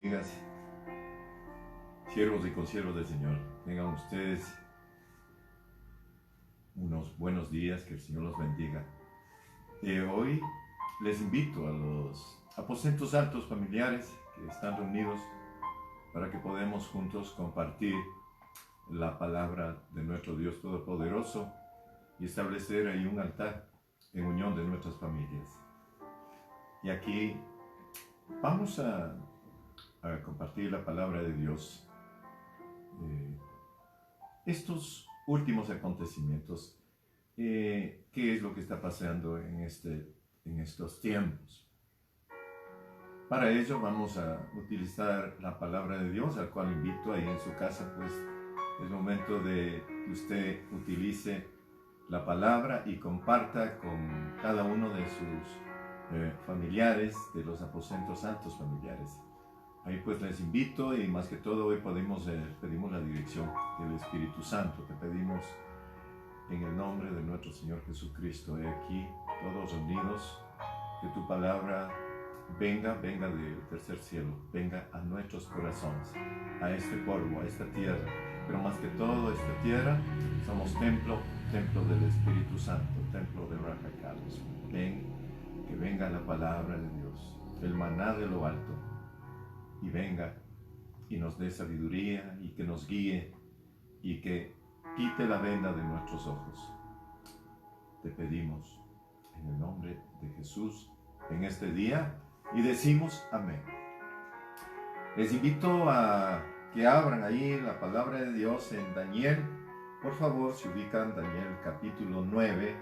Amigas, siervos y consiervos del Señor, tengan ustedes unos buenos días, que el Señor los bendiga. Hoy les invito a los aposentos altos familiares que están reunidos para que podamos juntos compartir la palabra de nuestro Dios Todopoderoso y establecer ahí un altar en unión de nuestras familias. Y aquí vamos a compartir la palabra de Dios. Estos últimos acontecimientos, ¿qué es lo que está pasando en estos tiempos? Para ello vamos a utilizar la palabra de Dios, al cual invito ahí en su casa, pues es momento de que usted utilice la palabra y comparta con cada uno de sus familiares, de los aposentos altos familiares. Ahí pues les invito, y más que todo hoy pedimos la dirección del Espíritu Santo. Te pedimos en el nombre de nuestro Señor Jesucristo. He aquí todos reunidos, que tu palabra venga del tercer cielo, venga a nuestros corazones, a este polvo, a esta tierra. Pero más que todo, esta tierra, somos templo del Espíritu Santo, templo de Rajacalos. Ven, que venga la palabra de Dios, el maná de lo alto, y venga y nos dé sabiduría y que nos guíe y que quite la venda de nuestros ojos. Te pedimos en el nombre de Jesús en este día y decimos amén. Les invito a que abran ahí la palabra de Dios en Daniel. Por favor, se ubican Daniel capítulo 9,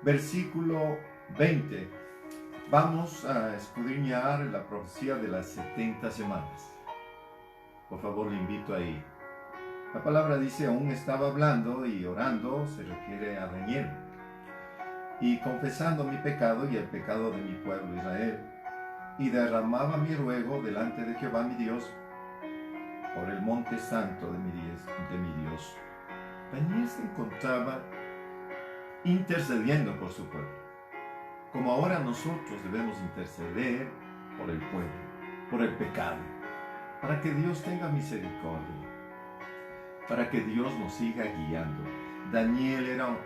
versículo 20. Vamos a escudriñar la profecía de las 70 semanas. Por favor, le invito ahí. La palabra dice: aún estaba hablando y orando, se refiere a Daniel, y confesando mi pecado y el pecado de mi pueblo Israel, y derramaba mi ruego delante de Jehová mi Dios por el monte santo de mi Dios. Daniel se encontraba intercediendo por su pueblo, como ahora nosotros debemos interceder por el pueblo, por el pecado, para que Dios tenga misericordia, para que Dios nos siga guiando. Daniel era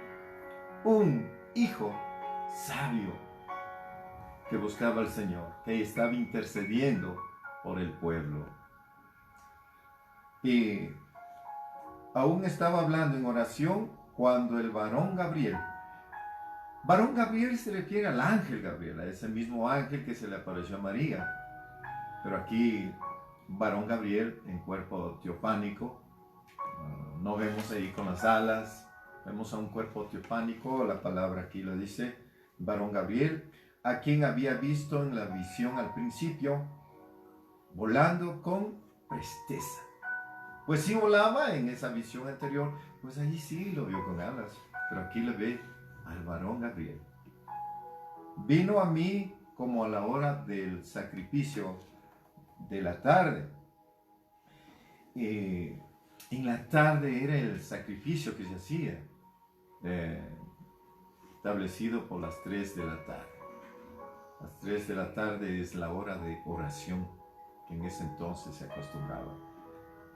un hijo sabio que buscaba al Señor, que estaba intercediendo por el pueblo. Y aún estaba hablando en oración cuando el varón Gabriel se refiere al ángel Gabriel, a ese mismo ángel que se le apareció a María. Pero aquí, varón Gabriel en cuerpo teofánico, no vemos ahí con las alas, vemos a un cuerpo teofánico. La palabra aquí lo dice, varón Gabriel, a quien había visto en la visión al principio, volando con presteza. Pues sí volaba en esa visión anterior, pues allí sí lo vio con alas, pero aquí le ve al varón Gabriel. Vino a mí como a la hora del sacrificio de la tarde. En la tarde era el sacrificio que se hacía, establecido por las 3 de la tarde. Las 3 de la tarde es la hora de oración que en ese entonces se acostumbraba.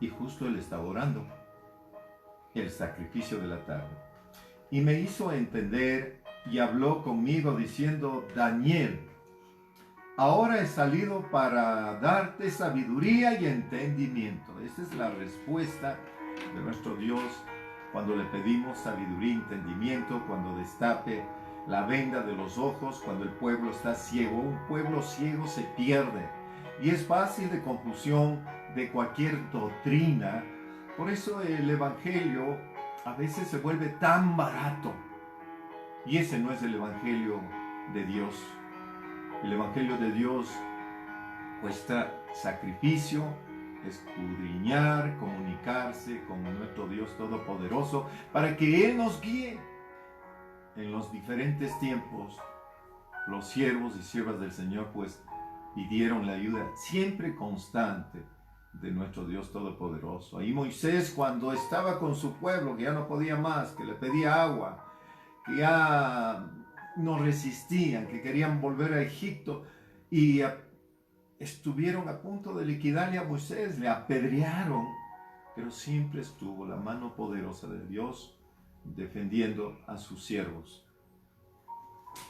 Y justo él estaba orando el sacrificio de la tarde. Y me hizo entender y habló conmigo diciendo: Daniel, ahora he salido para darte sabiduría y entendimiento. Esta es la respuesta de nuestro Dios cuando le pedimos sabiduría y entendimiento, cuando destape la venda de los ojos, cuando el pueblo está ciego. Un pueblo ciego se pierde y es fácil de confusión de cualquier doctrina. Por eso el evangelio a veces se vuelve tan barato, y ese no es el evangelio de Dios. El evangelio de Dios cuesta sacrificio, escudriñar, comunicarse con nuestro Dios Todopoderoso para que Él nos guíe en los diferentes tiempos. Los siervos y siervas del Señor pues pidieron la ayuda siempre constante de nuestro Dios Todopoderoso. Ahí Moisés, cuando estaba con su pueblo, que ya no podía más, que le pedía agua, que ya no resistían, que querían volver a Egipto, y estuvieron a punto de liquidarle a Moisés, le apedrearon, pero siempre estuvo la mano poderosa de Dios defendiendo a sus siervos,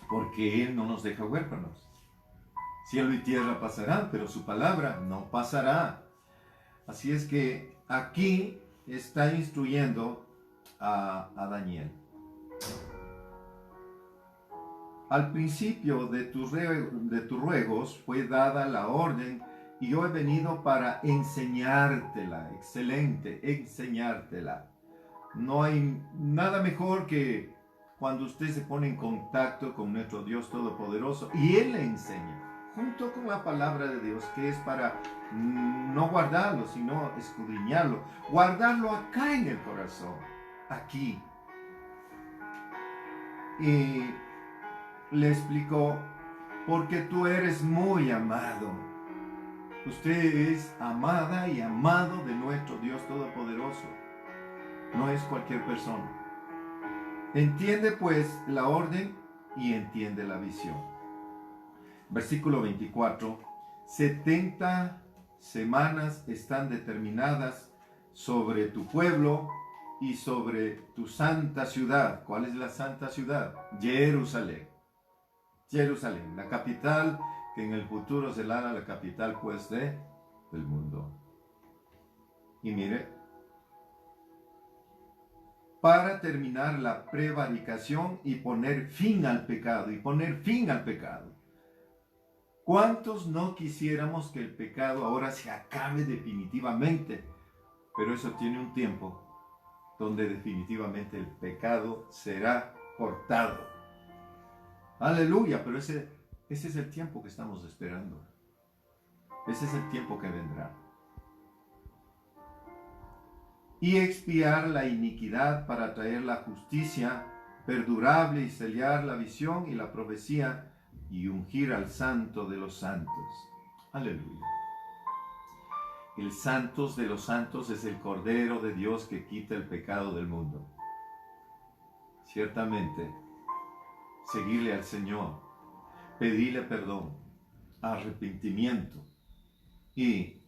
porque Él no nos deja huérfanos. Cielo y tierra pasarán, pero su palabra no pasará. Así es que aquí está instruyendo a Daniel. Al principio de tus ruegos fue dada la orden y yo he venido para enseñártela. Excelente, enseñártela. No hay nada mejor que cuando usted se pone en contacto con nuestro Dios Todopoderoso y Él le enseña, junto con la palabra de Dios, que es para no guardarlo, sino escudriñarlo. Guardarlo acá en el corazón, aquí. Y le explicó, porque tú eres muy amado. Usted es amada y amado de nuestro Dios Todopoderoso. No es cualquier persona. Entiende pues la orden y entiende la visión. Versículo 24. 70 semanas están determinadas sobre tu pueblo y sobre tu santa ciudad. ¿Cuál es la santa ciudad? Jerusalén. Jerusalén, la capital que en el futuro será la capital pues del mundo. Y mire, para terminar la prevaricación y poner fin al pecado, ¿Cuántos no quisiéramos que el pecado ahora se acabe definitivamente? Pero eso tiene un tiempo donde definitivamente el pecado será cortado. Aleluya, pero ese es el tiempo que estamos esperando. Ese es el tiempo que vendrá. Y expiar la iniquidad para traer la justicia perdurable y sellar la visión y la profecía y ungir al santo de los santos. Aleluya. El santos de los santos es el Cordero de Dios que quita el pecado del mundo. Ciertamente, seguirle al Señor, pedirle perdón, arrepentimiento y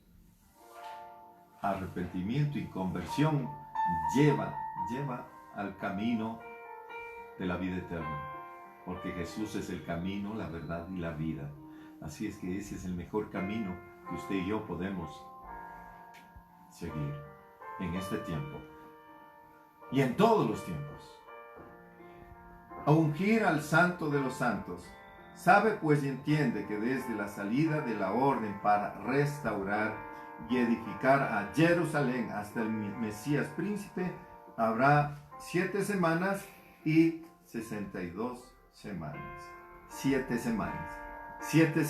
conversión lleva al camino de la vida eterna, porque Jesús es el camino, la verdad y la vida. Así es que ese es el mejor camino que usted y yo podemos seguir en este tiempo y en todos los tiempos. A ungir al santo de los santos. Sabe pues y entiende que desde la salida de la orden para restaurar y edificar a Jerusalén hasta el Mesías príncipe habrá 7 semanas y 62 semanas. 7 semanas. 7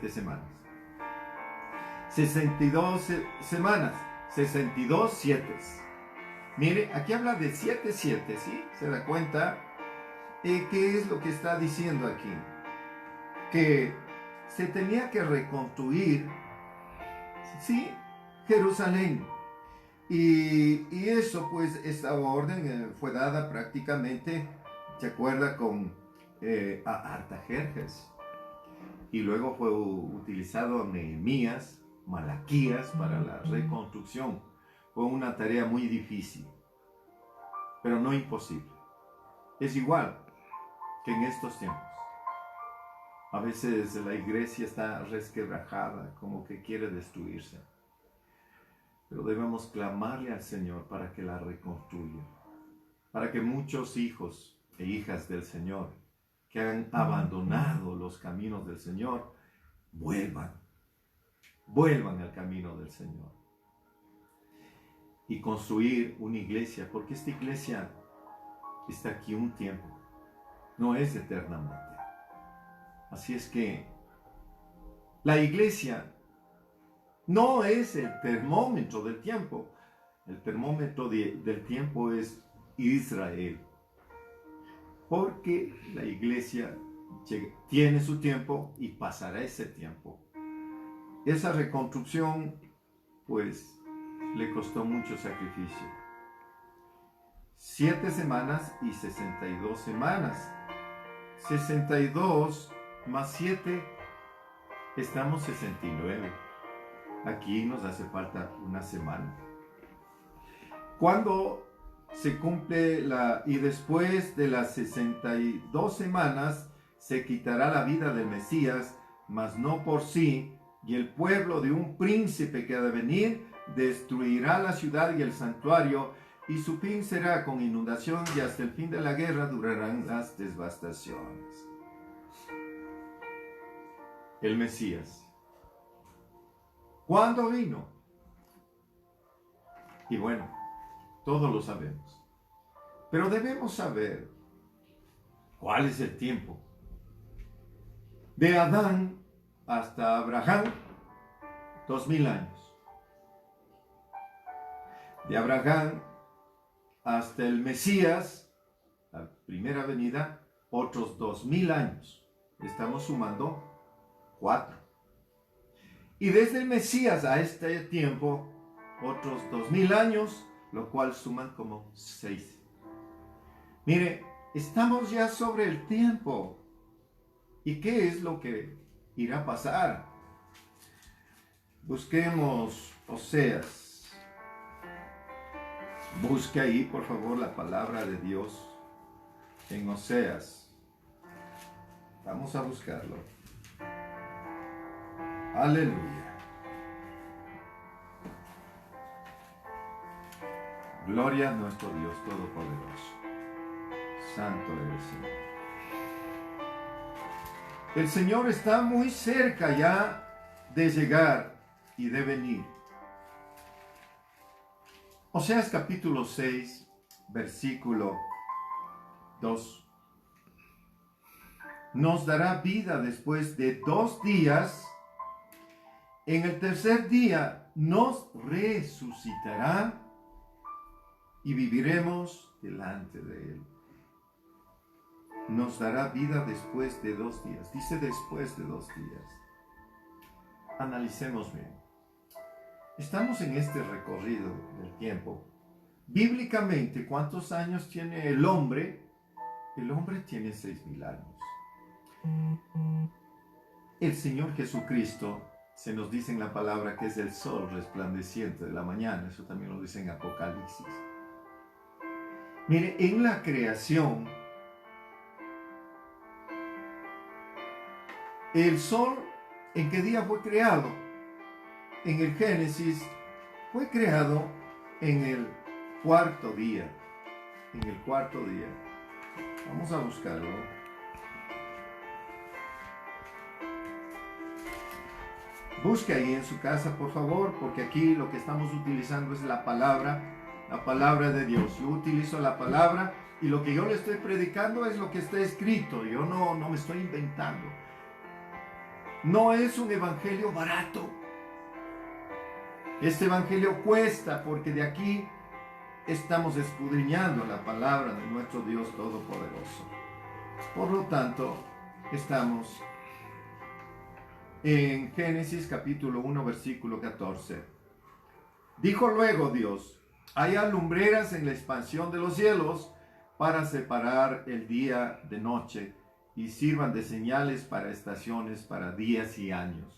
semanas. 62 semanas. 62 sietes. Mire, aquí habla de 7, ¿sí? ¿Se da cuenta? ¿Qué es lo que está diciendo aquí? Que se tenía que reconstruir, ¿sí? Jerusalén. Y eso, pues, esta orden fue dada prácticamente, ¿se acuerda? Con Artajerjes. Y luego fue utilizado Nehemías, Malaquías para la reconstrucción. Fue una tarea muy difícil, pero no imposible. Es igual que en estos tiempos. A veces la iglesia está resquebrajada, como que quiere destruirse. Pero debemos clamarle al Señor para que la reconstruya. Para que muchos hijos e hijas del Señor que han abandonado los caminos del Señor, vuelvan al camino del Señor. Y construir una iglesia, porque esta iglesia está aquí un tiempo, no es eternamente. Así es que la iglesia no es el termómetro del tiempo. El termómetro del tiempo es Israel. Porque la iglesia tiene su tiempo y pasará ese tiempo. Esa reconstrucción, pues, le costó mucho sacrificio. 7 semanas y 62 semanas. 62 más 7 Estamos 69. Aquí nos hace falta una semana. Cuando se cumple y después de las 62 semanas se quitará la vida del Mesías, mas no por sí, y el pueblo de un príncipe que ha de venir destruirá la ciudad y el santuario, y su fin será con inundación, y hasta el fin de la guerra durarán las devastaciones. El Mesías. ¿Cuándo vino? Y bueno, todos lo sabemos. Pero debemos saber cuál es el tiempo. De Adán hasta Abraham, 2000 años. De Abraham hasta el Mesías, la primera venida, otros 2000 años. Estamos sumando 4. Y desde el Mesías a este tiempo, otros 2000 años, lo cual suman como 6. Mire, estamos ya sobre el tiempo. ¿Y qué es lo que irá a pasar? Busquemos Oseas. Busque ahí, por favor, la palabra de Dios en Oseas. Vamos a buscarlo. Aleluya. Gloria a nuestro Dios Todopoderoso. Santo es el Señor. El Señor está muy cerca ya de llegar y de venir. Oseas capítulo 6, versículo 2. Nos dará vida después de 2 días. En el tercer día nos resucitará y viviremos delante de Él. Nos dará vida después de 2 días. Dice después de 2 días. Analicemos bien. Estamos en este recorrido del tiempo. Bíblicamente, ¿cuántos años tiene el hombre? El hombre tiene 6000 años. El Señor Jesucristo, se nos dice en la palabra que es el sol resplandeciente de la mañana. Eso también lo dice en Apocalipsis. Mire, en la creación, el sol, ¿en qué día fue creado? En el Génesis fue creado en el 4.º día. En el 4.º día. Vamos a buscarlo. Busque ahí en su casa, por favor, porque aquí lo que estamos utilizando es la palabra de Dios. Yo utilizo la palabra y lo que yo le estoy predicando es lo que está escrito. Yo no me estoy inventando. No es un evangelio barato. Este evangelio cuesta porque de aquí estamos escudriñando la palabra de nuestro Dios Todopoderoso. Por lo tanto, estamos en Génesis capítulo 1, versículo 14. Dijo luego Dios: haya lumbreras en la expansión de los cielos para separar el día de noche y sirvan de señales para estaciones, para días y años.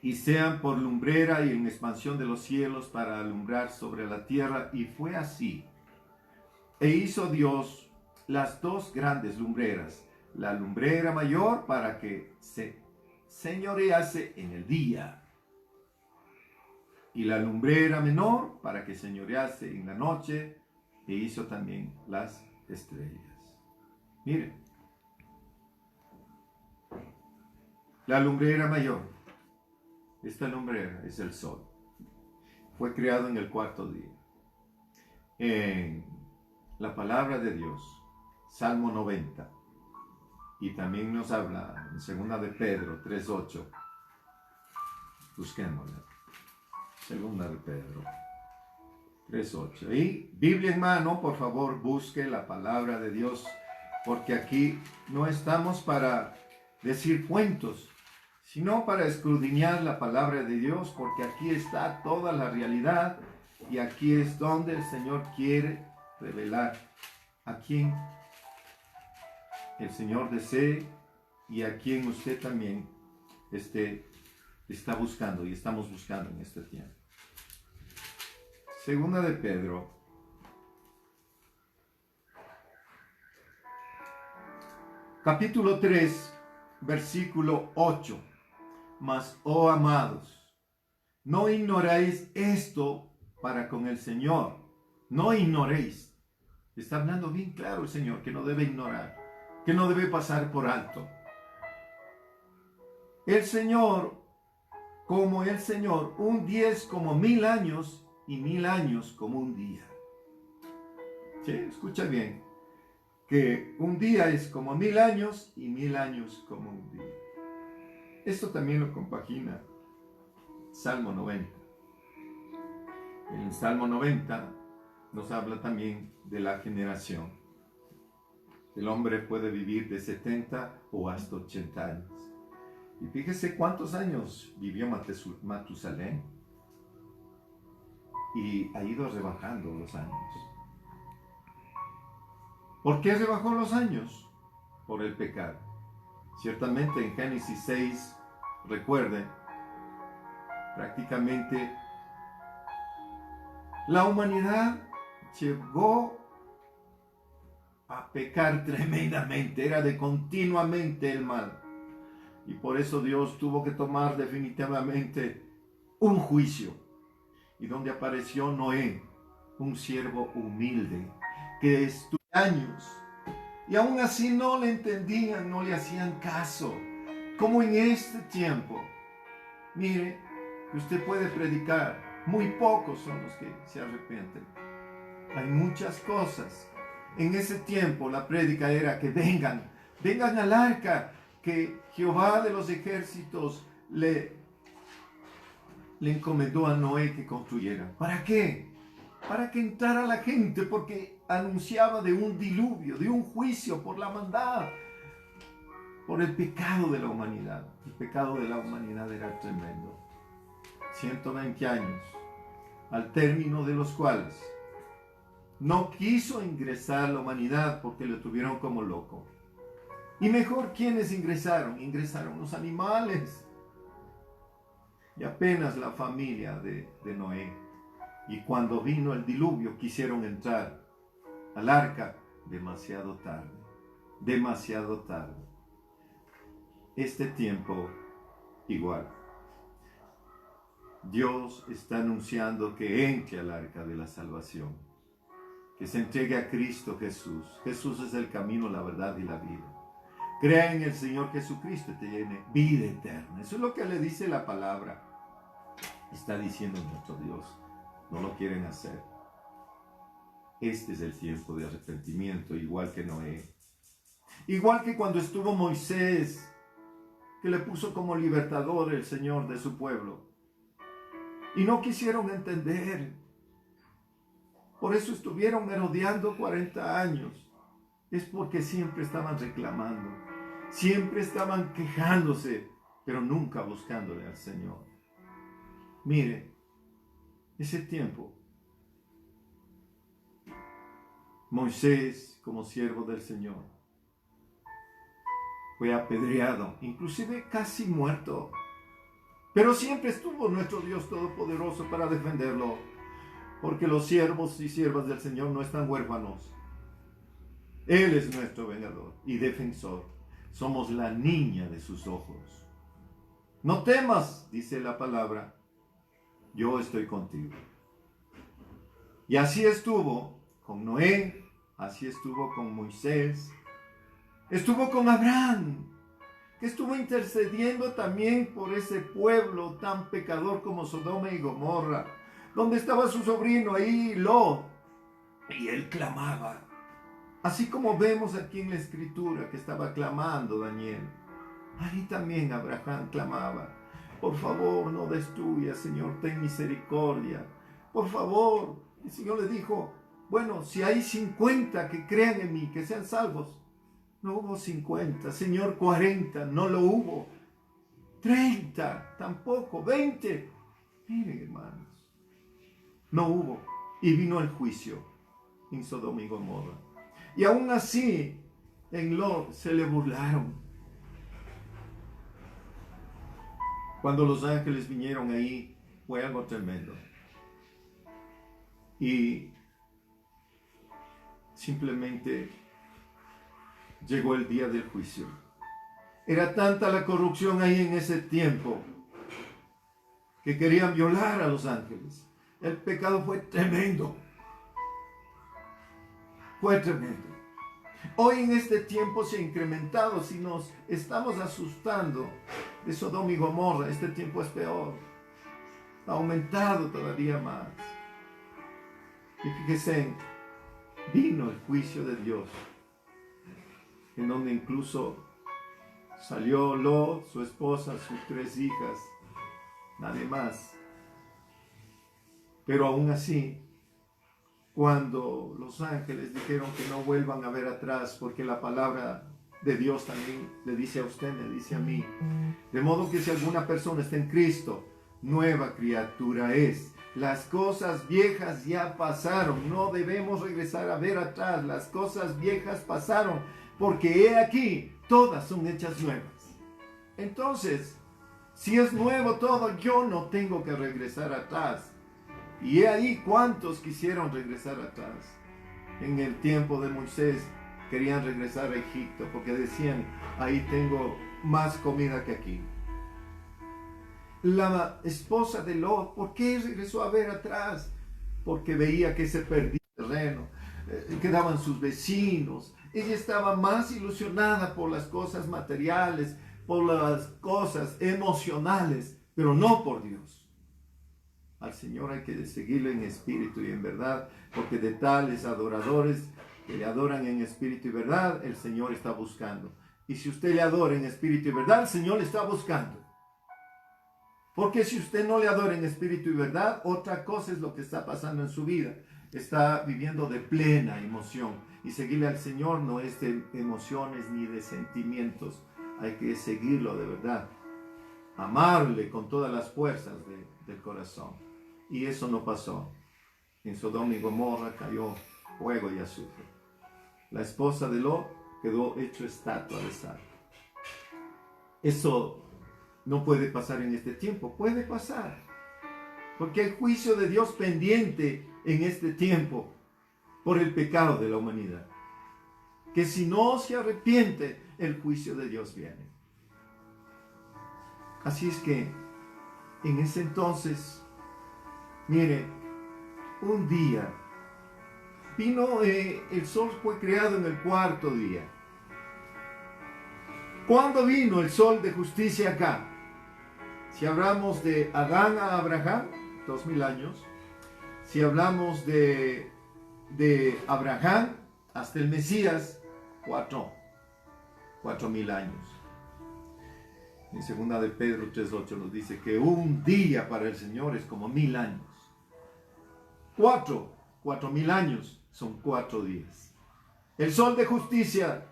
Y sean por lumbrera y en expansión de los cielos para alumbrar sobre la tierra. Y fue así. E hizo Dios las 2 grandes lumbreras, la lumbrera mayor para que se señorease en el día, y la lumbrera menor para que señorease en la noche, e hizo también las estrellas. Miren, la lumbrera mayor, esta lumbrera es el sol, fue creado en el 4.º día. En la palabra de Dios, Salmo 90, y también nos habla en 2 de Pedro 3.8. Busquémosla. 2 de Pedro 3.8. Y Biblia en mano, por favor, busque la palabra de Dios, porque aquí no estamos para decir cuentos, sino para escudriñar la palabra de Dios, porque aquí está toda la realidad y aquí es donde el Señor quiere revelar a quien el Señor desee y a quien usted también está buscando y estamos buscando en este tiempo. Segunda de Pedro, capítulo 3, versículo 8. Mas, oh amados, no ignoréis esto para con el Señor. No ignoréis. Está hablando bien claro el Señor que no debe ignorar, que no debe pasar por alto. El Señor, un día es como 1000 años y 1000 años como un día. ¿Sí? Escucha bien, que un día es como 1000 años y 1000 años como un día. Esto también lo compagina Salmo 90. En el Salmo 90 nos habla también de la generación. El hombre puede vivir de 70 o hasta 80 años. Y fíjese cuántos años vivió Matusalén. Y ha ido rebajando los años. ¿Por qué rebajó los años? Por el pecado. Ciertamente en Génesis 6, recuerden, prácticamente la humanidad llegó a pecar tremendamente, era de continuamente el mal. Y por eso Dios tuvo que tomar definitivamente un juicio. Y donde apareció Noé, un siervo humilde, que estuvo años. Y aún así no le entendían, no le hacían caso. Como en este tiempo. Mire, que usted puede predicar, muy pocos son los que se arrepienten. Hay muchas cosas. En ese tiempo la prédica era que vengan al arca, que Jehová de los ejércitos le encomendó a Noé que construyera. ¿Para qué? Para que entrara la gente, porque anunciaba de un diluvio, de un juicio por la maldad, por el pecado de la humanidad. El pecado de la humanidad era tremendo. 120 años, al término de los cuales no quiso ingresar la humanidad porque lo tuvieron como loco. Y mejor, ¿quiénes ingresaron? Ingresaron los animales. Y apenas la familia de Noé. Y cuando vino el diluvio quisieron entrar al arca demasiado tarde. Demasiado tarde. Este tiempo igual. Dios está anunciando que entre al arca de la salvación. Que se entregue a Cristo Jesús. Jesús es el camino, la verdad y la vida. Crea en el Señor Jesucristo y te llene vida eterna. Eso es lo que le dice la palabra. Está diciendo nuestro Dios. No lo quieren hacer. Este es el tiempo de arrepentimiento, igual que Noé. Igual que cuando estuvo Moisés, que le puso como libertador el Señor de su pueblo. Y no quisieron entender. Por eso estuvieron merodeando 40 años. Es porque siempre estaban reclamando. Siempre estaban quejándose, pero nunca buscándole al Señor. Mire, ese tiempo, Moisés, como siervo del Señor, fue apedreado, inclusive casi muerto. Pero siempre estuvo nuestro Dios Todopoderoso para defenderlo, porque los siervos y siervas del Señor no están huérfanos. Él es nuestro vengador y defensor. Somos la niña de sus ojos. No temas, dice la palabra, yo estoy contigo. Y así estuvo con Noé, así estuvo con Moisés, estuvo con Abraham, que estuvo intercediendo también por ese pueblo tan pecador como Sodoma y Gomorra, donde estaba su sobrino ahí, Lot, y él clamaba. Así como vemos aquí en la escritura que estaba clamando Daniel, ahí también Abraham clamaba. Por favor, no destruyas, Señor, ten misericordia. Por favor. El Señor le dijo, bueno, si hay 50 que crean en mí, que sean salvos. No hubo 50, Señor, 40, no lo hubo. 30, tampoco, 20. Miren, hermanos, no hubo. Y vino el juicio en Sodoma y Gomorra. Y aún así, en Lot se le burlaron. Cuando los ángeles vinieron ahí, fue algo tremendo. Y simplemente llegó el día del juicio. Era tanta la corrupción ahí en ese tiempo que querían violar a los ángeles. El pecado fue tremendo. Fue tremendo. Hoy en este tiempo se ha incrementado. Si nos estamos asustando de Sodoma y Gomorra, este tiempo es peor. Ha aumentado todavía más. Y fíjense, vino el juicio de Dios, en donde incluso salió Lot, su esposa, sus 3 hijas, nadie más. Pero aún así, cuando los ángeles dijeron que no vuelvan a ver atrás, porque la palabra de Dios también le dice a usted, me dice a mí, de modo que si alguna persona está en Cristo, nueva criatura es. Las cosas viejas ya pasaron, no debemos regresar a ver atrás, las cosas viejas pasaron, porque he aquí, todas son hechas nuevas. Entonces, si es nuevo todo, yo no tengo que regresar atrás. Y he ahí cuántos quisieron regresar atrás. En el tiempo de Moisés querían regresar a Egipto, porque decían, ahí tengo más comida que aquí. La esposa de Lot, ¿por qué regresó a ver atrás? Porque veía que se perdía el terreno, quedaban sus vecinos. Ella estaba más ilusionada por las cosas materiales, por las cosas emocionales, pero no por Dios. Al Señor hay que seguirle en espíritu y en verdad, porque de tales adoradores que le adoran en espíritu y verdad, el Señor está buscando. Y si usted le adora en espíritu y verdad, el Señor le está buscando. Porque si usted no le adora en espíritu y verdad, otra cosa es lo que está pasando en su vida. Está viviendo de plena emoción. Y seguirle al Señor no es de emociones ni de sentimientos. Hay que seguirlo de verdad. Amarle con todas las fuerzas del corazón. Y eso no pasó. En Sodoma y Gomorra cayó fuego y azufre. La esposa de Lot quedó hecho estatua de sal. Eso no puede pasar en este tiempo. Puede pasar. Porque hay juicio de Dios pendiente en este tiempo por el pecado de la humanidad. Que si no se arrepiente, el juicio de Dios viene. Así es que en ese entonces, mire, un día vino, el sol fue creado en el 4.º día. ¿Cuándo vino el sol de justicia acá? Si hablamos de Adán a Abraham, 2000 años. Si hablamos de Abraham hasta el Mesías, 4.000 años. En 2 de Pedro 3.8 nos dice que un día para el Señor es como 1000 años. 4.000 años son 4 días. El sol de justicia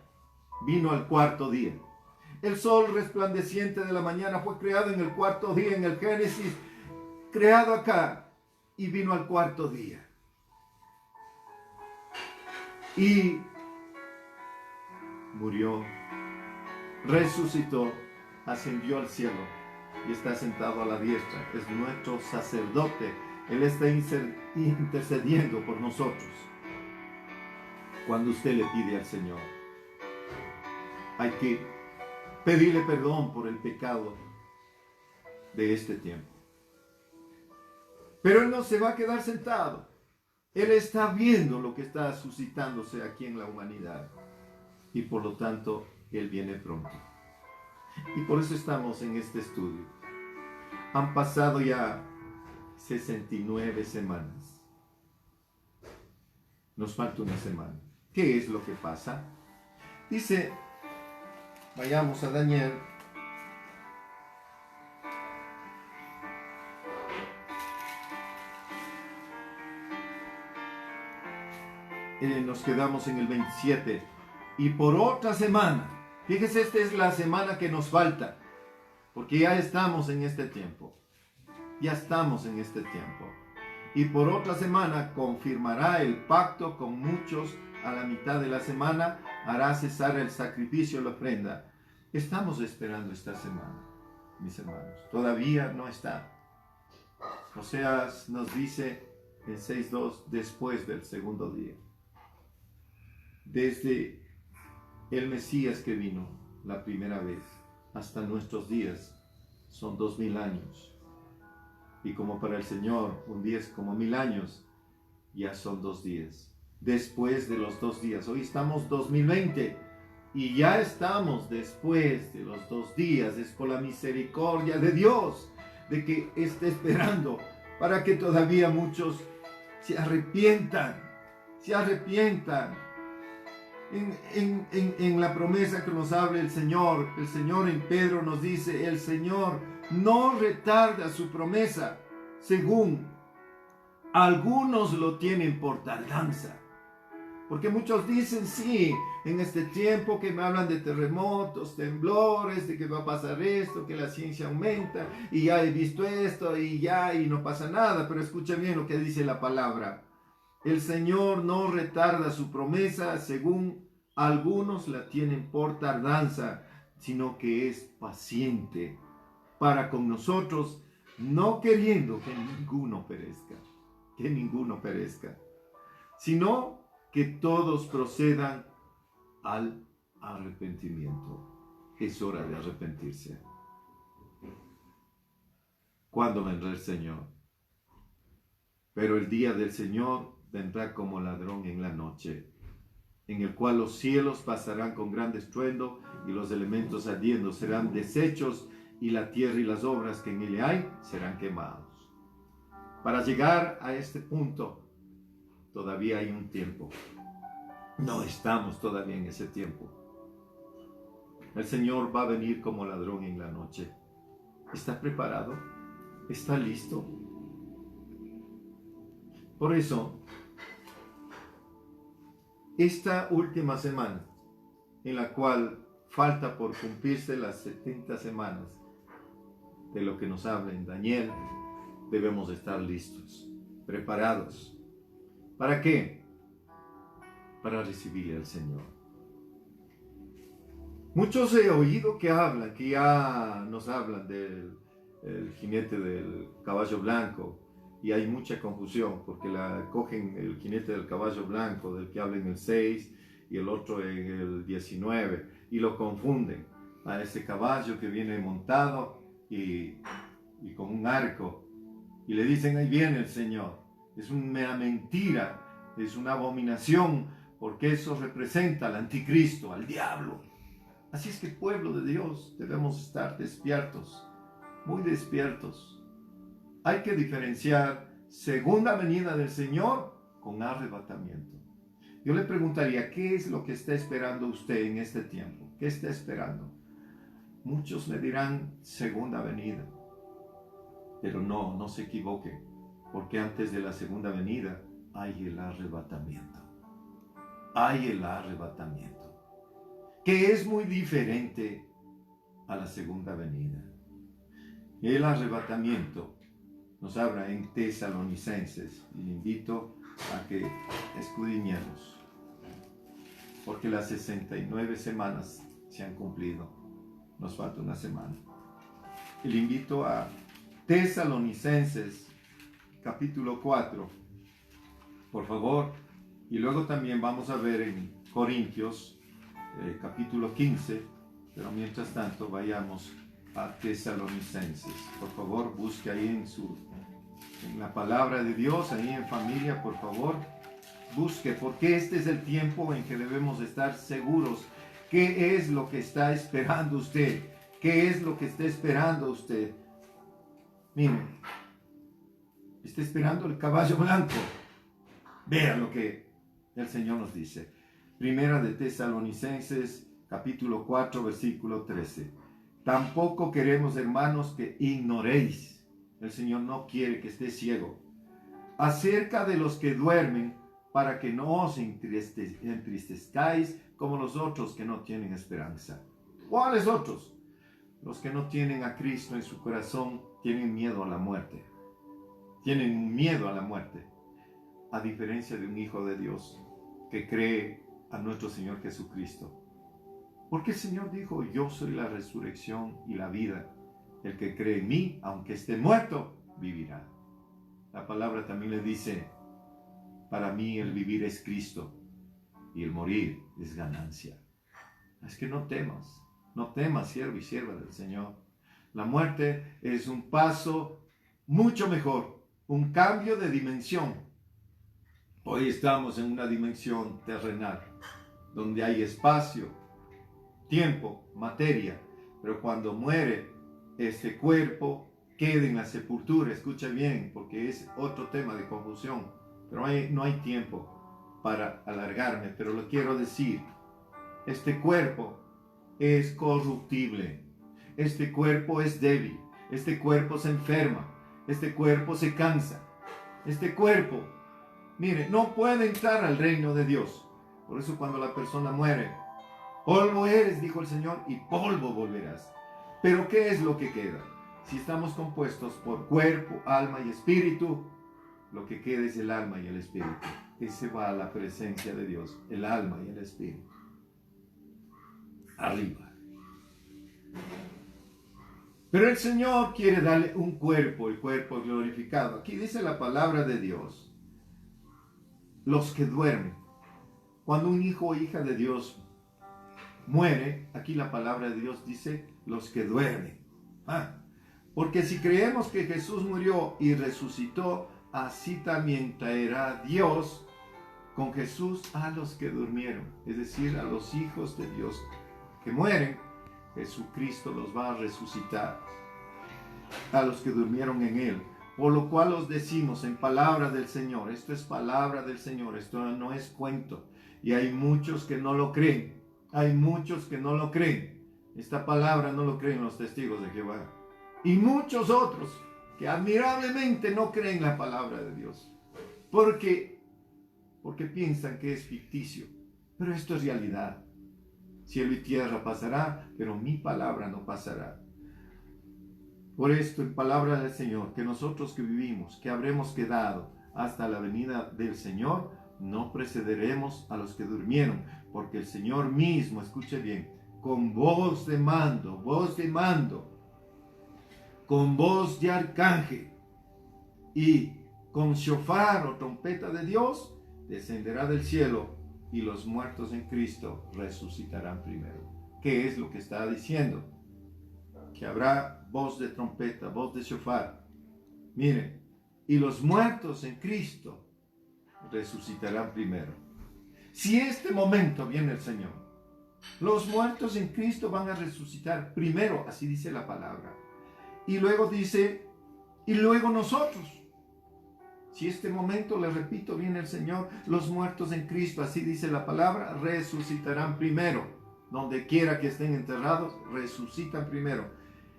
vino al 4.º día. El sol resplandeciente de la mañana fue creado en el 4.º día, en el Génesis, creado acá, y vino al 4.º día. Y murió, resucitó, ascendió al cielo y está sentado a la diestra. Es nuestro sacerdote. Él está intercediendo por nosotros. Cuando usted le pide al Señor, hay que pedirle perdón por el pecado de este tiempo. Pero Él no se va a quedar sentado. Él está viendo lo que está suscitándose aquí en la humanidad. Y por lo tanto, Él viene pronto. Y por eso estamos en este estudio. Han pasado ya 69 semanas. Nos falta una semana. ¿Qué es lo que pasa? Dice, vayamos a Daniel. Nos quedamos en el 27. Y por otra semana. Fíjese, esta es la semana que nos falta. Porque ya estamos en este tiempo. Ya estamos en este tiempo. Y por otra semana confirmará el pacto con muchos. A la mitad de la semana hará cesar el sacrificio y la ofrenda. Estamos esperando esta semana. mis hermanos. Todavía no está. Oseas nos dice en 6:2, después del segundo día. Desde el Mesías que vino la primera vez hasta nuestros días son 2000 años. Y como para el Señor un día es como 1000 años, ya son 2 días. Después de los 2 días, hoy estamos 2020 y ya estamos después de los 2 días. Es por la misericordia de Dios de que esté esperando para que todavía muchos se arrepientan. En la promesa que nos habla el Señor en Pedro nos dice, el Señor no retarda su promesa, según algunos lo tienen por tardanza. Porque muchos dicen, sí, en este tiempo que me hablan de terremotos, temblores, de que va a pasar esto, que la ciencia aumenta, y ya he visto esto, y no pasa nada. Pero escuchen bien lo que dice la palabra. El Señor no retarda su promesa, según algunos la tienen por tardanza, sino que es paciente para con nosotros, no queriendo que ninguno perezca, sino que todos procedan al arrepentimiento. Es hora de arrepentirse. ¿Cuándo vendrá el Señor? Pero el día del Señor vendrá como ladrón en la noche, en el cual los cielos pasarán con gran estruendo y los elementos ardiendo serán deshechos y la tierra y las obras que en ella hay serán quemados. Para llegar a este punto todavía hay un tiempo. No estamos todavía en ese tiempo. El Señor va a venir como ladrón en la noche. ¿Está preparado? ¿Está listo? Por eso, esta última semana, en la cual falta por cumplirse las 70 semanas de lo que nos habla en Daniel, debemos estar listos, preparados. ¿Para qué? Para recibirle al Señor. Muchos he oído que ya nos hablan del jinete del caballo blanco, y hay mucha confusión porque cogen el jinete del caballo blanco del que habla en el 6 y el otro en el 19 y lo confunden a ese caballo que viene montado y con un arco y le dicen ahí viene el Señor. Es una mentira, es una abominación, porque eso representa al anticristo, al diablo. Así es que el pueblo de Dios debemos estar despiertos, muy despiertos. Hay que diferenciar segunda venida del Señor con arrebatamiento. Yo le preguntaría, ¿qué es lo que está esperando usted en este tiempo? ¿Qué está esperando? Muchos me dirán segunda venida, pero no se equivoquen, porque antes de la segunda venida hay el arrebatamiento. Hay el arrebatamiento, que es muy diferente a la segunda venida. El arrebatamiento nos habla en Tesalonicenses, y le invito a que escudriñemos, porque las 69 semanas se han cumplido, nos falta una semana. Y le invito a Tesalonicenses capítulo 4, por favor, y luego también vamos a ver en Corintios capítulo 15, pero mientras tanto vayamos a Tesalonicenses. Por favor, busque ahí en la palabra de Dios, ahí en familia, por favor, busque, porque este es el tiempo en que debemos estar seguros. ¿Qué es lo que está esperando usted? ¿Qué es lo que está esperando usted? Miren, está esperando el caballo blanco. Vean lo que el Señor nos dice. Primera de Tesalonicenses, capítulo 4, versículo 13. Tampoco queremos, hermanos, que ignoréis. El Señor no quiere que esté ciego. Acerca de los que duermen, para que no os entristezcáis como los otros que no tienen esperanza. ¿Cuáles otros? Los que no tienen a Cristo en su corazón tienen miedo a la muerte. Tienen miedo a la muerte. A diferencia de un hijo de Dios que cree a nuestro Señor Jesucristo. Porque el Señor dijo, yo soy la resurrección y la vida. El que cree en mí, aunque esté muerto, vivirá. La palabra también le dice, para mí el vivir es Cristo y el morir es ganancia. Es que no temas, siervo y sierva del Señor. La muerte es un paso mucho mejor, un cambio de dimensión. Hoy estamos en una dimensión terrenal, donde hay espacio, tiempo, materia, pero cuando muere este cuerpo, queda en la sepultura. Escucha bien, porque es otro tema de confusión, pero no hay tiempo para alargarme, pero lo quiero decir. Este cuerpo es corruptible, este cuerpo es débil, este cuerpo se enferma, este cuerpo se cansa, este cuerpo, mire, no puede entrar al reino de Dios. Por eso cuando la persona muere, polvo eres, dijo el Señor, y polvo volverás. Pero ¿qué es lo que queda? Si estamos compuestos por cuerpo, alma y espíritu, lo que queda es el alma y el espíritu. Ese va a la presencia de Dios, el alma y el espíritu. Arriba. Pero el Señor quiere darle un cuerpo, el cuerpo glorificado. Aquí dice la palabra de Dios, los que duermen. Cuando un hijo o hija de Dios muere, aquí la palabra de Dios dice, los que duermen. Porque si creemos que Jesús murió y resucitó, así también traerá Dios con Jesús a los que durmieron, es decir, a los hijos de Dios que mueren. Jesucristo los va a resucitar, a los que durmieron en Él. Por lo cual os decimos en palabra del Señor, esto es palabra del Señor, esto no es cuento. Y hay muchos que no lo creen, hay muchos que no lo creen. Esta palabra no lo creen los testigos de Jehová. Y muchos otros que admirablemente no creen la palabra de Dios. Porque piensan que es ficticio. Pero esto es realidad. Cielo y tierra pasará, pero mi palabra no pasará. Por esto, en palabra del Señor, que nosotros que vivimos, que habremos quedado hasta la venida del Señor, no precederemos a los que durmieron, porque el Señor mismo, escuche bien, con voz de mando, con voz de arcángel y con shofar o trompeta de Dios, descenderá del cielo y los muertos en Cristo resucitarán primero. ¿Qué es lo que está diciendo? Que habrá voz de trompeta, voz de shofar. Miren, y los muertos en Cristo resucitarán primero. Si este momento viene el Señor, los muertos en Cristo van a resucitar primero, así dice la palabra. Y luego dice, y luego nosotros. Si este momento, le repito, viene el Señor, los muertos en Cristo, así dice la palabra, resucitarán primero. Donde quiera que estén enterrados, resucitan primero.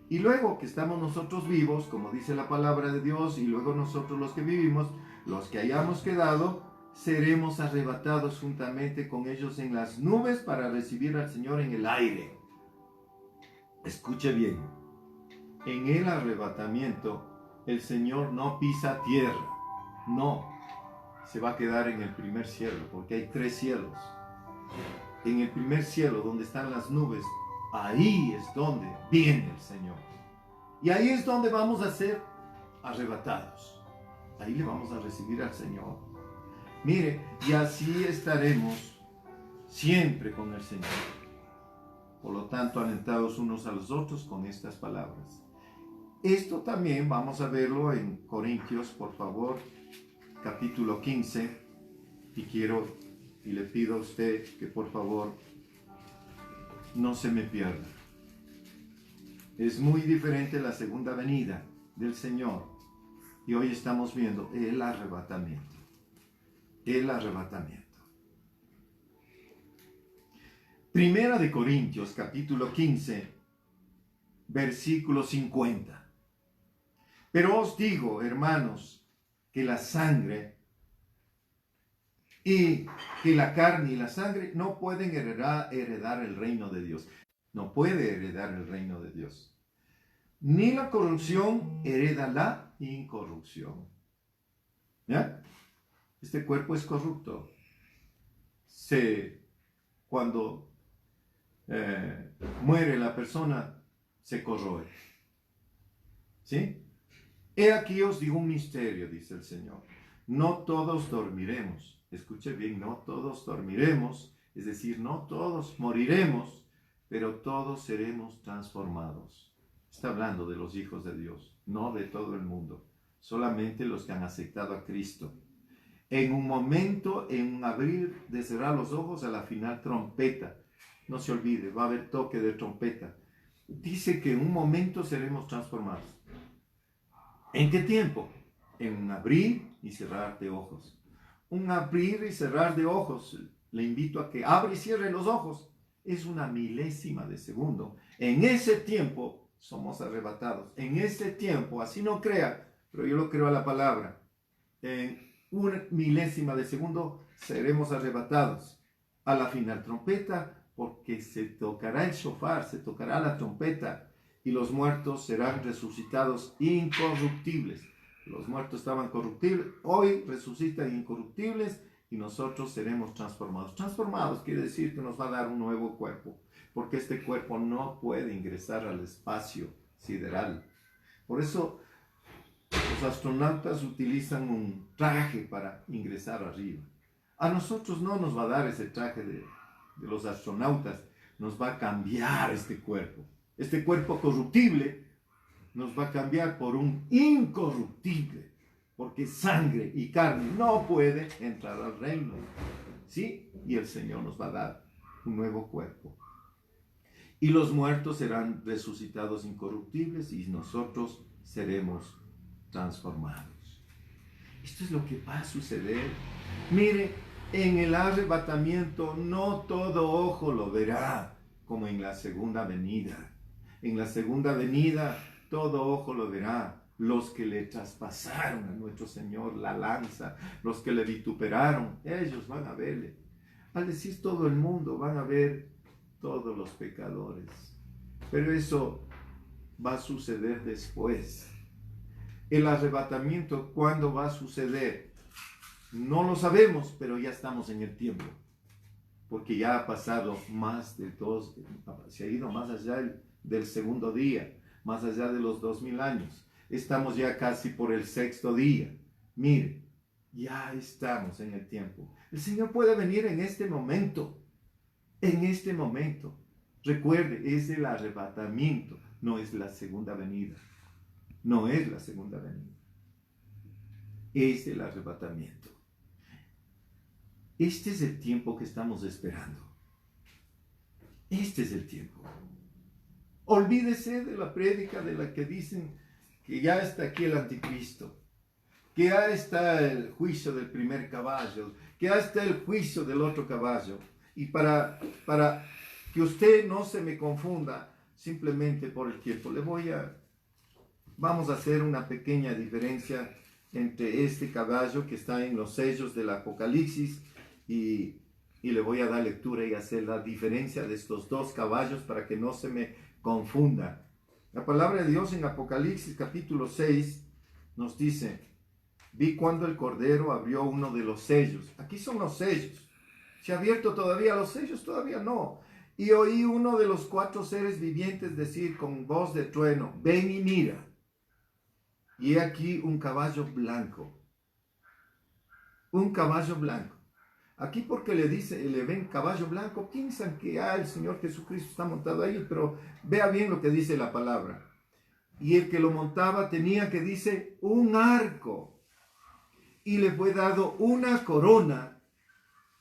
Y luego que estamos nosotros vivos, como dice la palabra de Dios, y luego nosotros los que vivimos, los que hayamos quedado, seremos arrebatados juntamente con ellos en las nubes para recibir al Señor en el aire. Escuche bien, en el arrebatamiento el Señor no pisa tierra, no, se va a quedar en el primer cielo, porque hay 3 cielos. En el primer cielo, donde están las nubes, ahí es donde viene el Señor. Y ahí es donde vamos a ser arrebatados. Ahí le vamos a recibir al Señor. Mire, y así estaremos siempre con el Señor. Por lo tanto, alentados unos a los otros con estas palabras. Esto también vamos a verlo en Corintios, por favor, capítulo 15. Y le pido a usted que por favor no se me pierda. Es muy diferente la segunda venida del Señor. Y hoy estamos viendo el arrebatamiento. El arrebatamiento. Primera de Corintios, capítulo 15, versículo 50. Pero os digo, hermanos, que la sangre y que la carne y la sangre no pueden heredar el reino de Dios. No puede heredar el reino de Dios. Ni la corrupción hereda la incorrupción. ¿Ya? Este cuerpo es corrupto. Cuando muere la persona, se corroe. ¿Sí? He aquí os digo un misterio, dice el Señor. No todos dormiremos. Escuche bien, no todos dormiremos, es decir, no todos moriremos, pero todos seremos transformados. Está hablando de los hijos de Dios, no de todo el mundo, solamente los que han aceptado a Cristo. En un momento, en un abrir de cerrar los ojos, a la final trompeta. No se olvide, va a haber toque de trompeta. Dice que en un momento seremos transformados. ¿En qué tiempo? En un abrir y cerrar de ojos. Un abrir y cerrar de ojos. Le invito a que abra y cierre los ojos. Es una milésima de segundo. En ese tiempo somos arrebatados. En ese tiempo, así no crea, pero yo lo creo a la palabra. En una milésima de segundo seremos arrebatados. A la final trompeta, porque se tocará el shofar, se tocará la trompeta, y los muertos serán resucitados incorruptibles. Los muertos estaban corruptibles, hoy resucitan incorruptibles y nosotros seremos transformados. Transformados quiere decir que nos va a dar un nuevo cuerpo, porque este cuerpo no puede ingresar al espacio sideral. Por eso los astronautas utilizan un traje para ingresar arriba. A nosotros no nos va a dar ese traje de los astronautas, nos va a cambiar este cuerpo. Este cuerpo corruptible nos va a cambiar por un incorruptible, porque sangre y carne no puede entrar al reino. ¿Sí? Y el Señor nos va a dar un nuevo cuerpo. Y los muertos serán resucitados incorruptibles y nosotros seremos transformados. Esto es lo que va a suceder. Mire, en el arrebatamiento no todo ojo lo verá como en la segunda venida. En la segunda venida todo ojo lo verá. Los que le traspasaron a nuestro Señor la lanza, los que le vituperaron, ellos van a verle. Al decir todo el mundo, van a ver todos los pecadores. Pero eso va a suceder después. El arrebatamiento, ¿cuándo va a suceder? No lo sabemos, pero ya estamos en el tiempo. Porque ya ha pasado más de se ha ido más allá del segundo día, más allá de los 2000 años. Estamos ya casi por el sexto día. Mire, ya estamos en el tiempo. El Señor puede venir en este momento. En este momento. Recuerde, es el arrebatamiento, no es la segunda venida. No es la segunda venida. Es el arrebatamiento. Este es el tiempo que estamos esperando. Este es el tiempo. Olvídese de la prédica de la que dicen que ya está aquí el anticristo, que ya está el juicio del primer caballo, que ya está el juicio del otro caballo. Y para que usted no se me confunda simplemente por el tiempo, vamos a hacer una pequeña diferencia entre este caballo que está en los sellos del Apocalipsis y le voy a dar lectura y hacer la diferencia de estos dos caballos para que no se me confunda. La palabra de Dios en Apocalipsis capítulo 6 nos dice: vi cuando el Cordero abrió uno de los sellos. Aquí son los sellos. ¿Se ha abierto todavía los sellos? Todavía no. Y oí uno de los 4 seres vivientes decir con voz de trueno: ven y mira. Y he aquí un caballo blanco. Un caballo blanco. Aquí porque le ven caballo blanco, piensan que el Señor Jesucristo está montado ahí, pero vea bien lo que dice la palabra. Y el que lo montaba tenía, que dice, un arco. Y le fue dado una corona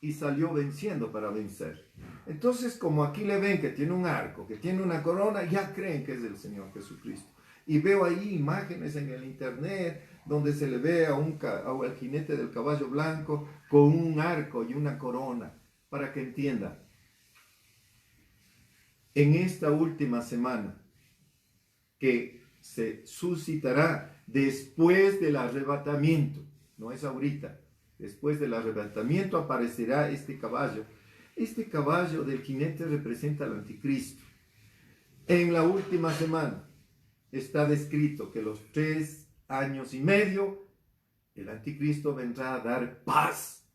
y salió venciendo para vencer. Entonces, como aquí le ven que tiene un arco, que tiene una corona, ya creen que es el Señor Jesucristo. Y veo ahí imágenes en el internet donde se le ve al jinete del caballo blanco con un arco y una corona, para que entienda. En esta última semana que se suscitará después del arrebatamiento, no es ahorita, después del arrebatamiento aparecerá este caballo. Este caballo del jinete representa al anticristo. En la última semana está descrito que los 3 años y medio, el anticristo vendrá a dar paz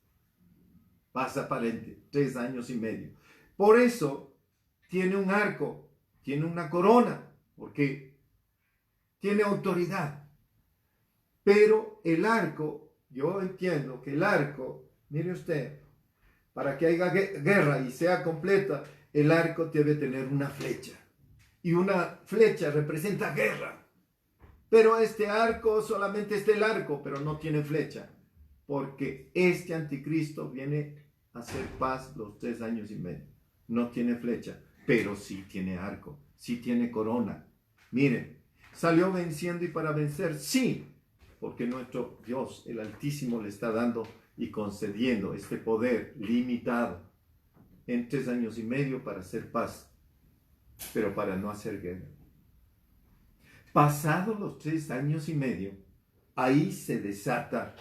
aparente, 3 años y medio. Por eso tiene un arco, tiene una corona, porque tiene autoridad. Pero el arco, yo entiendo que el arco, mire usted, para que haya guerra y sea completa, el arco debe tener una flecha. Y una flecha representa guerra. Pero este arco solamente es el arco, pero no tiene flecha. Porque este anticristo viene a hacer paz los 3 años y medio. No tiene flecha, pero sí tiene arco, sí tiene corona. Miren, salió venciendo y para vencer, sí, porque nuestro Dios, el Altísimo, le está dando y concediendo este poder limitado en 3 años y medio para hacer paz, pero para no hacer guerra. Pasados los 3 años y medio, ahí se desata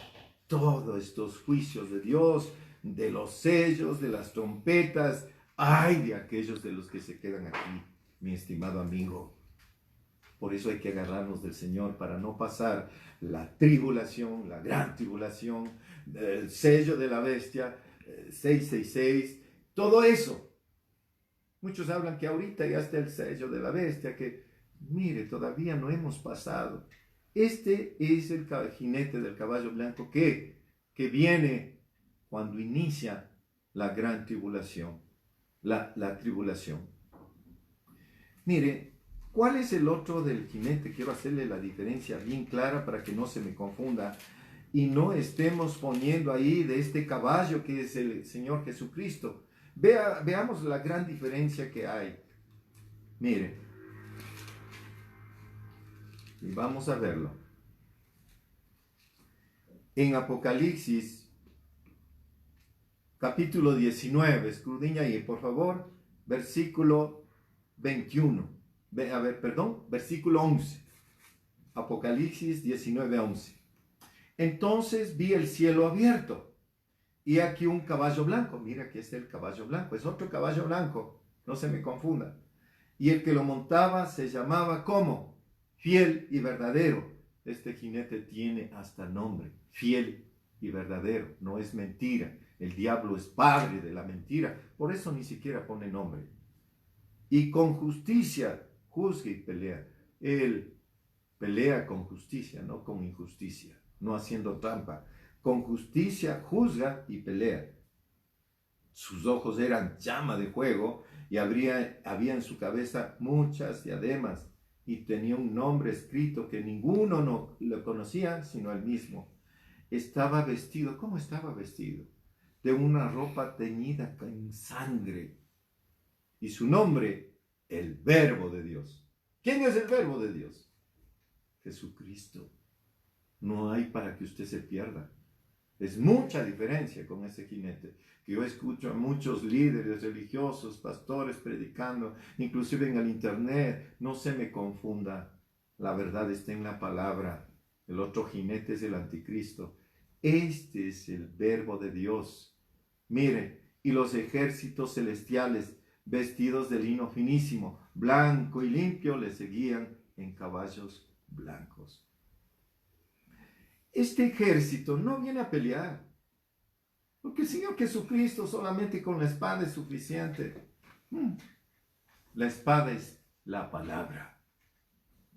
todos estos juicios de Dios, de los sellos, de las trompetas. Ay de aquellos de los que se quedan aquí, mi estimado amigo. Por eso hay que agarrarnos del Señor para no pasar la tribulación, la gran tribulación, el sello de la bestia, 666, todo eso. Muchos hablan que ahorita ya está el sello de la bestia, que mire, todavía no hemos pasado. Este es el jinete del caballo blanco que viene cuando inicia la gran tribulación, la tribulación. Mire, ¿cuál es el otro del jinete? Quiero hacerle la diferencia bien clara para que no se me confunda y no estemos poniendo ahí de este caballo que es el Señor Jesucristo. Veamos la gran diferencia que hay. Mire, y vamos a verlo. En Apocalipsis, capítulo 19, escudriña ahí, por favor, versículo 21. Versículo 11. Apocalipsis 19, 11. Entonces vi el cielo abierto, y aquí un caballo blanco. Mira, aquí está el caballo blanco, es otro caballo blanco, no se me confunda. Y el que lo montaba se llamaba, ¿cómo? Fiel y verdadero. Este jinete tiene hasta nombre, fiel y verdadero, no es mentira. El diablo es padre de la mentira, por eso ni siquiera pone nombre. Y con justicia juzga y pelea. Él pelea con justicia, no con injusticia, no haciendo trampa. Con justicia juzga y pelea. Sus ojos eran llama de fuego y había en su cabeza muchas diademas y tenía un nombre escrito que ninguno no lo conocía sino él mismo. Estaba vestido, ¿cómo estaba vestido? De una ropa teñida con sangre. Y su nombre, el Verbo de Dios. ¿Quién es el Verbo de Dios? Jesucristo. No hay para que usted se pierda. Es mucha diferencia con ese jinete. Que yo escucho a muchos líderes religiosos, pastores predicando, inclusive en el internet. No se me confunda. La verdad está en la palabra. El otro jinete es el anticristo. Este es el Verbo de Dios. Mire, y los ejércitos celestiales, vestidos de lino finísimo, blanco y limpio, le seguían en caballos blancos. Este ejército no viene a pelear, porque el Señor Jesucristo solamente con la espada es suficiente. La espada es la palabra.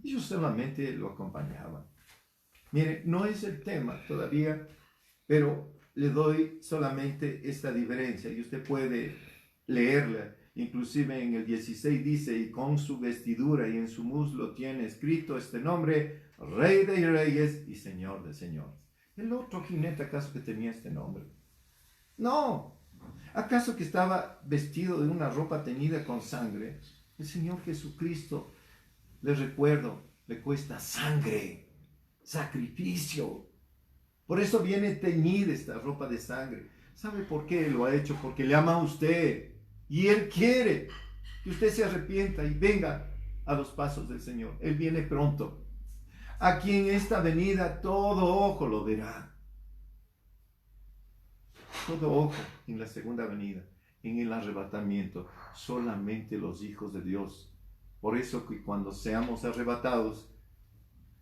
Ellos solamente lo acompañaban. Mire, no es el tema todavía, pero le doy solamente esta diferencia y usted puede leerla. Inclusive en el 16 dice, y con su vestidura y en su muslo tiene escrito este nombre, Rey de Reyes y Señor de Señores. ¿El otro jinete acaso que tenía este nombre? No. ¿Acaso que estaba vestido de una ropa teñida con sangre? El Señor Jesucristo, les recuerdo, le cuesta sangre, sacrificio. Por eso viene teñida esta ropa de sangre. ¿Sabe por qué lo ha hecho? Porque le ama a usted. Y Él quiere que usted se arrepienta y venga a los pasos del Señor. Él viene pronto. Aquí en esta venida todo ojo lo verá. Todo ojo en la segunda venida, en el arrebatamiento. Solamente los hijos de Dios. Por eso que cuando seamos arrebatados,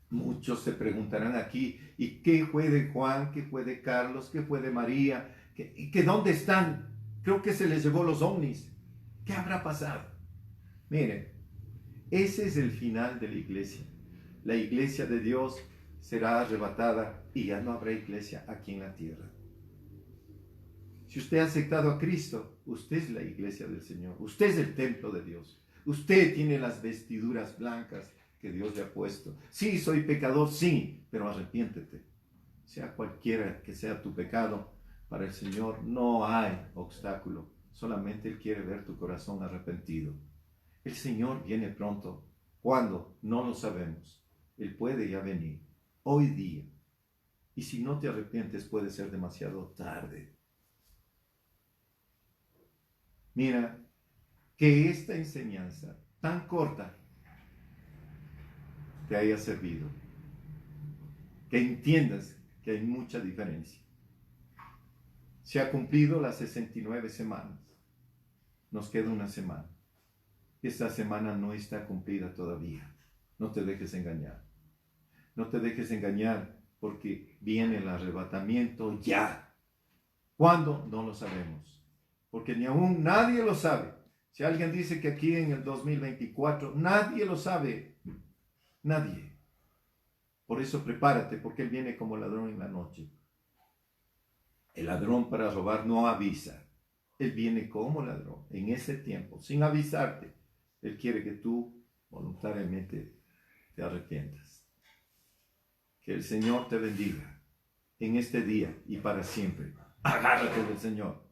muchos se preguntarán aquí, ¿y qué fue de Juan? ¿Qué fue de Carlos? ¿Qué fue de María? ¿Que dónde están? Creo que se les llevó los ovnis. ¿Qué habrá pasado? Miren, ese es el final de la iglesia. la iglesia de Dios será arrebatada y ya no habrá iglesia aquí en la tierra. Si usted ha aceptado a Cristo, usted es la iglesia del Señor. Usted es el templo de Dios. Usted tiene las vestiduras blancas que Dios le ha puesto. Sí, soy pecador, sí, pero arrepiéntete. Sea cualquiera que sea tu pecado, para el Señor no hay obstáculo. Solamente Él quiere ver tu corazón arrepentido. El Señor viene pronto. ¿Cuándo? No lo sabemos. Él puede ya venir. Hoy día. Y si no te arrepientes, puede ser demasiado tarde. Mira, que esta enseñanza tan corta te haya servido. Que entiendas que hay mucha diferencia. Se ha cumplido las 69 semanas. Nos queda una semana. Esta semana no está cumplida todavía. No te dejes engañar. No te dejes engañar porque viene el arrebatamiento ya. ¿Cuándo? No lo sabemos. Porque ni aún nadie lo sabe. Si alguien dice que aquí en el 2024, nadie lo sabe. Nadie. Por eso prepárate, porque Él viene como ladrón en la noche. El ladrón para robar no avisa. Él viene como ladrón en ese tiempo, sin avisarte. Él quiere que tú voluntariamente te arrepientas. Que el Señor te bendiga en este día y para siempre. Agárrate del Señor.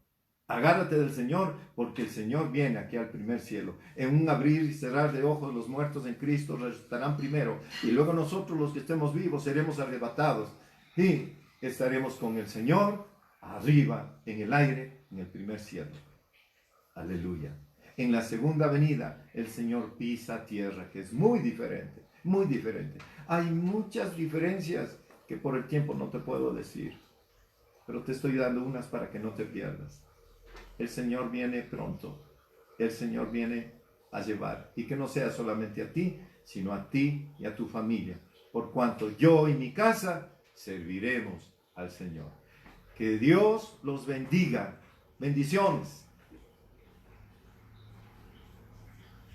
Agárrate del Señor, porque el Señor viene aquí al primer cielo. En un abrir y cerrar de ojos, los muertos en Cristo resucitarán primero. Y luego nosotros, los que estemos vivos, seremos arrebatados. Y estaremos con el Señor arriba, en el aire, en el primer cielo. Aleluya. En la segunda venida, el Señor pisa tierra, que es muy diferente, muy diferente. Hay muchas diferencias que por el tiempo no te puedo decir, pero te estoy dando unas para que no te pierdas. El Señor viene pronto. El Señor viene a llevar. Y que no sea solamente a ti, sino a ti y a tu familia. Por cuanto yo y mi casa serviremos al Señor. Que Dios los bendiga. Bendiciones.